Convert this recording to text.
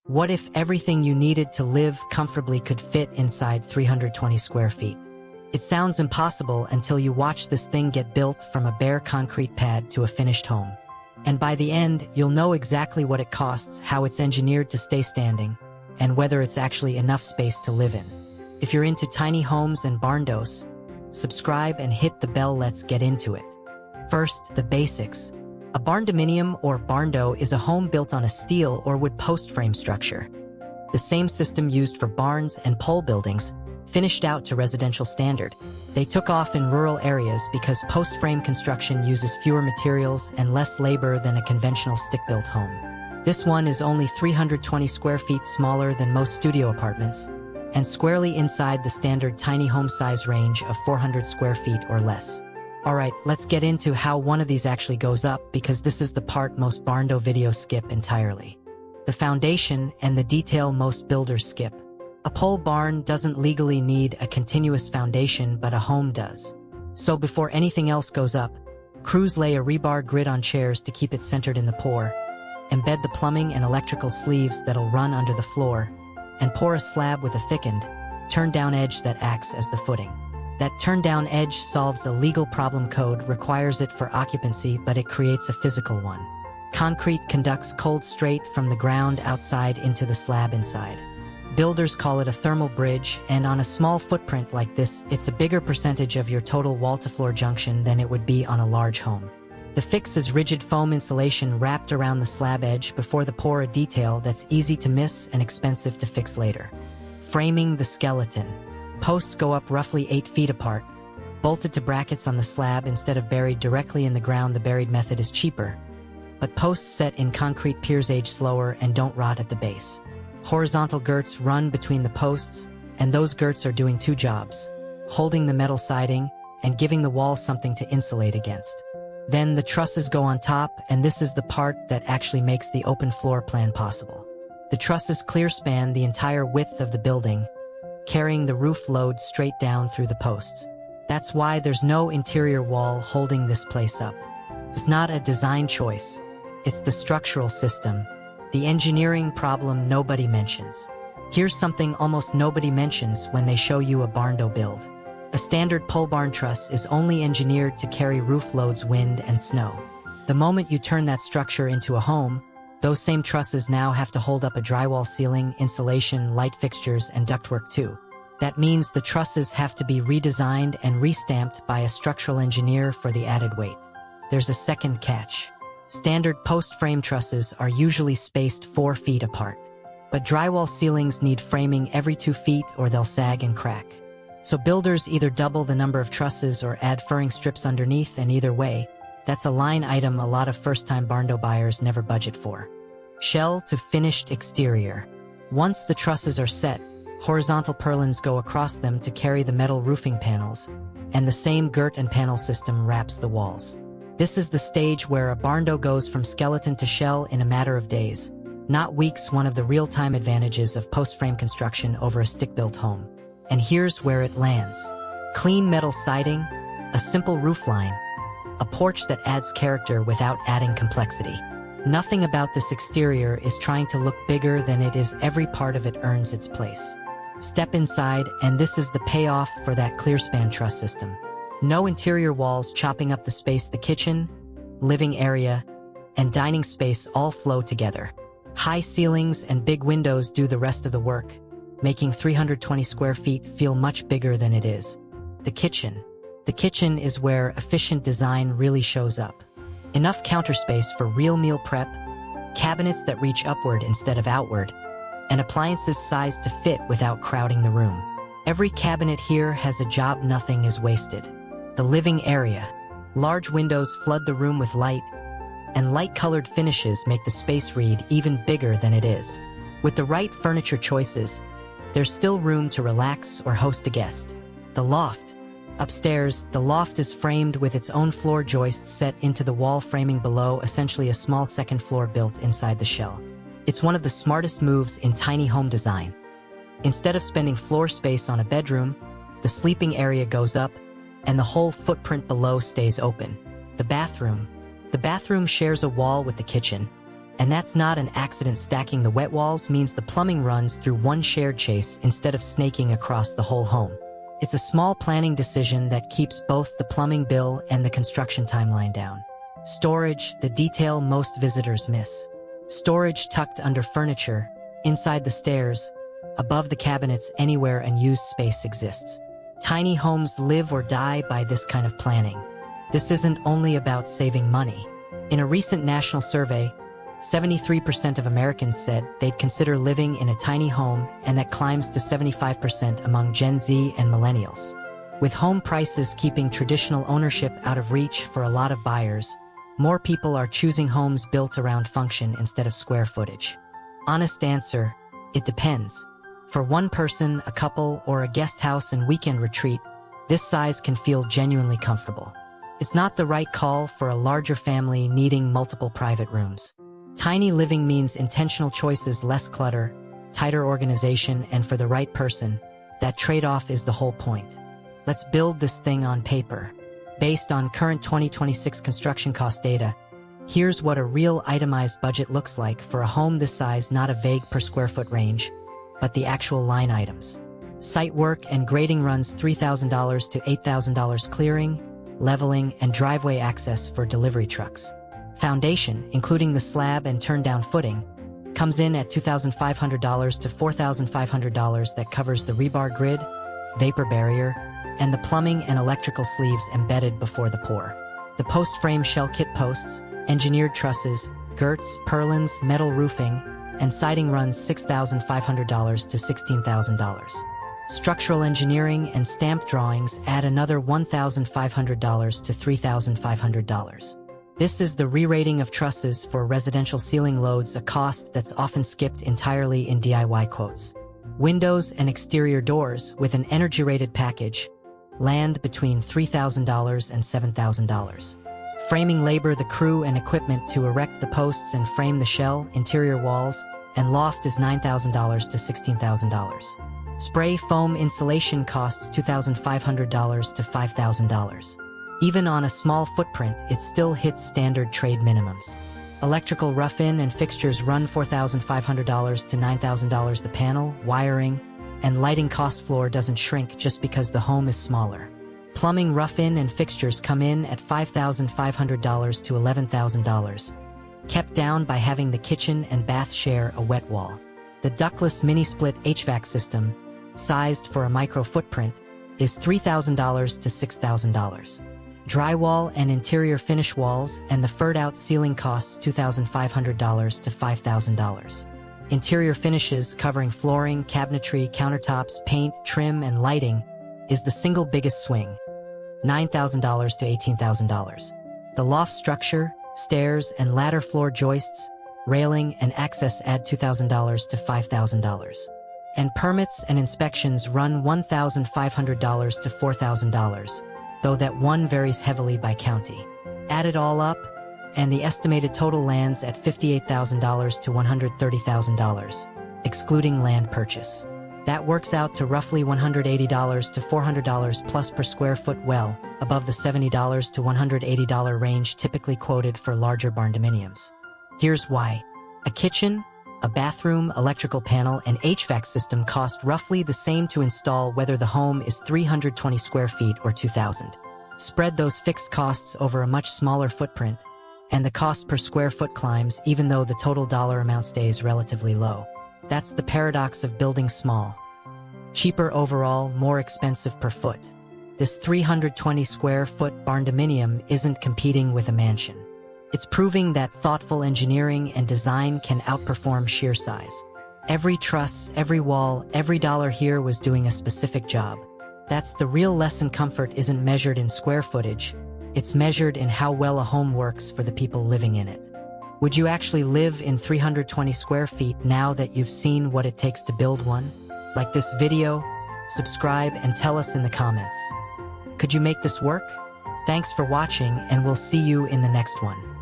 What if everything you needed to live comfortably could fit inside 320 square feet? It sounds impossible until you watch this thing get built from a bare concrete pad to a finished home. And by the end, you'll know exactly what it costs, how it's engineered to stay standing, and whether it's actually enough space to live in. If you're into tiny homes and barndos, subscribe and hit the bell. Let's get into it. First, the basics. A barndominium or barndo is a home built on a steel or wood post frame structure. The same system used for barns and pole buildings, finished out to residential standard. They took off in rural areas because post frame construction uses fewer materials and less labor than a conventional stick-built home. This one is only 320 square feet smaller than most studio apartments, and squarely inside the standard tiny home size range of 400 square feet or less. Alright, let's get into how one of these actually goes up, because this is the part most Barndo videos skip entirely. The foundation and the detail most builders skip. A pole barn doesn't legally need a continuous foundation, but a home does. So before anything else goes up, crews lay a rebar grid on chairs to keep it centered in the pour, embed the plumbing and electrical sleeves that'll run under the floor, and pour a slab with a thickened, turned-down edge that acts as the footing. That turned-down edge solves a legal problem. Code requires it for occupancy, but it creates a physical one. Concrete conducts cold straight from the ground outside into the slab inside. Builders call it a thermal bridge, and on a small footprint like this, it's a bigger percentage of your total wall-to-floor junction than it would be on a large home. The fix is rigid foam insulation wrapped around the slab edge before the pour, a detail that's easy to miss and expensive to fix later. Framing the skeleton. Posts go up roughly 8 feet apart, bolted to brackets on the slab instead of buried directly in the ground. The buried method is cheaper, but posts set in concrete piers age slower and don't rot at the base. Horizontal girts run between the posts, and those girts are doing two jobs: holding the metal siding and giving the wall something to insulate against. Then the trusses go on top, and this is the part that actually makes the open floor plan possible. The trusses clear span the entire width of the building, carrying the roof load straight down through the posts. That's why there's no interior wall holding this place up. It's not a design choice. It's the structural system, the engineering problem nobody mentions. Here's something almost nobody mentions when they show you a barndo build. A standard pole barn truss is only engineered to carry roof loads, wind, and snow. The moment you turn that structure into a home, those same trusses now have to hold up a drywall ceiling, insulation, light fixtures, and ductwork too. That means the trusses have to be redesigned and restamped by a structural engineer for the added weight. There's a second catch. Standard post-frame trusses are usually spaced 4 feet apart. But drywall ceilings need framing every 2 feet or they'll sag and crack. So builders either double the number of trusses or add furring strips underneath, and either way, that's a line item a lot of first-time barndo buyers never budget for. Shell to finished exterior. Once the trusses are set, horizontal purlins go across them to carry the metal roofing panels, and the same girt and panel system wraps the walls. This is the stage where a barndo goes from skeleton to shell in a matter of days, not weeks, one of the real-time advantages of post-frame construction over a stick-built home. And here's where it lands. Clean metal siding, a simple roofline, a porch that adds character without adding complexity. Nothing about this exterior is trying to look bigger than it is. Every part of it earns its place. Step inside, and this is the payoff for that clearspan truss system. No interior walls chopping up the space. The kitchen, living area, and dining space all flow together. High ceilings and big windows do the rest of the work, making 320 square feet feel much bigger than it is. The kitchen. The kitchen is where efficient design really shows up. Enough counter space for real meal prep, cabinets that reach upward instead of outward, and appliances sized to fit without crowding the room. Every cabinet here has a job. Nothing is wasted. The living area. Large windows flood the room with light, and light-colored finishes make the space read even bigger than it is. With the right furniture choices, there's still room to relax or host a guest. The loft. Upstairs, the loft is framed with its own floor joists set into the wall framing below, essentially a small second floor built inside the shell. It's one of the smartest moves in tiny home design. Instead of spending floor space on a bedroom, the sleeping area goes up, and the whole footprint below stays open. The bathroom. The bathroom shares a wall with the kitchen, And that's not an accident. Stacking the wet walls means the plumbing runs through one shared chase instead of snaking across the whole home. It's a small planning decision that keeps both the plumbing bill and the construction timeline down. Storage, the detail most visitors miss. Storage tucked under furniture, inside the stairs, above the cabinets, anywhere unused space exists. Tiny homes live or die by this kind of planning. This isn't only about saving money. In a recent national survey, 73% of Americans said they'd consider living in a tiny home, and that climbs to 75% among Gen Z and millennials. With home prices keeping traditional ownership out of reach for a lot of buyers, more people are choosing homes built around function instead of square footage. Honest answer, it depends. For one person, a couple, or a guest house and weekend retreat, this size can feel genuinely comfortable. It's not the right call for a larger family needing multiple private rooms. Tiny living means intentional choices, less clutter, tighter organization, and for the right person, that trade-off is the whole point. Let's build this thing on paper. Based on current 2026 construction cost data, here's what a real itemized budget looks like for a home this size, not a vague per square foot range, but the actual line items. Site work and grading runs $3,000 to $8,000. Clearing, leveling, and driveway access for delivery trucks. Foundation, including the slab and turn-down footing, comes in at $2,500 to $4,500. That covers the rebar grid, vapor barrier, and the plumbing and electrical sleeves embedded before the pour. The post-frame shell kit posts, engineered trusses, girts, purlins, metal roofing, and siding runs $6,500 to $16,000. Structural engineering and stamp drawings add another $1,500 to $3,500. This is the re-rating of trusses for residential ceiling loads, a cost that's often skipped entirely in DIY quotes. Windows and exterior doors with an energy-rated package land between $3,000 and $7,000. Framing labor, the crew and equipment to erect the posts and frame the shell, interior walls, and loft is $9,000 to $16,000. Spray foam insulation costs $2,500 to $5,000. Even on a small footprint, it still hits standard trade minimums. Electrical rough-in and fixtures run $4,500 to $9,000. The panel, wiring, and lighting cost floor doesn't shrink just because the home is smaller. Plumbing rough-in and fixtures come in at $5,500 to $11,000, kept down by having the kitchen and bath share a wet wall. The ductless mini-split HVAC system, sized for a micro footprint, is $3,000 to $6,000. Drywall and interior finish walls and the furred-out ceiling costs $2,500 to $5,000. Interior finishes covering flooring, cabinetry, countertops, paint, trim, and lighting is the single biggest swing, $9,000 to $18,000. The loft structure, stairs and ladder floor joists, railing, and access add $2,000 to $5,000. And permits and inspections run $1,500 to $4,000, though that one varies heavily by county. Add it all up, and the estimated total lands at $58,000 to $130,000, excluding land purchase. That works out to roughly $180 to $400 plus per square foot, well above the $70 to $180 range typically quoted for larger barndominiums. Here's why. A kitchen, a bathroom, electrical panel, and HVAC system cost roughly the same to install whether the home is 320 square feet or 2,000. Spread those fixed costs over a much smaller footprint, and the cost per square foot climbs even though the total dollar amount stays relatively low. That's the paradox of building small. Cheaper overall, more expensive per foot. This 320 square foot barndominium isn't competing with a mansion. It's proving that thoughtful engineering and design can outperform sheer size. Every truss, every wall, every dollar here was doing a specific job. That's the real lesson. Comfort isn't measured in square footage. It's measured in how well a home works for the people living in it. Would you actually live in 320 square feet now that you've seen what it takes to build one? Like this video, subscribe, and tell us in the comments. Could you make this work? Thanks for watching, and we'll see you in the next one.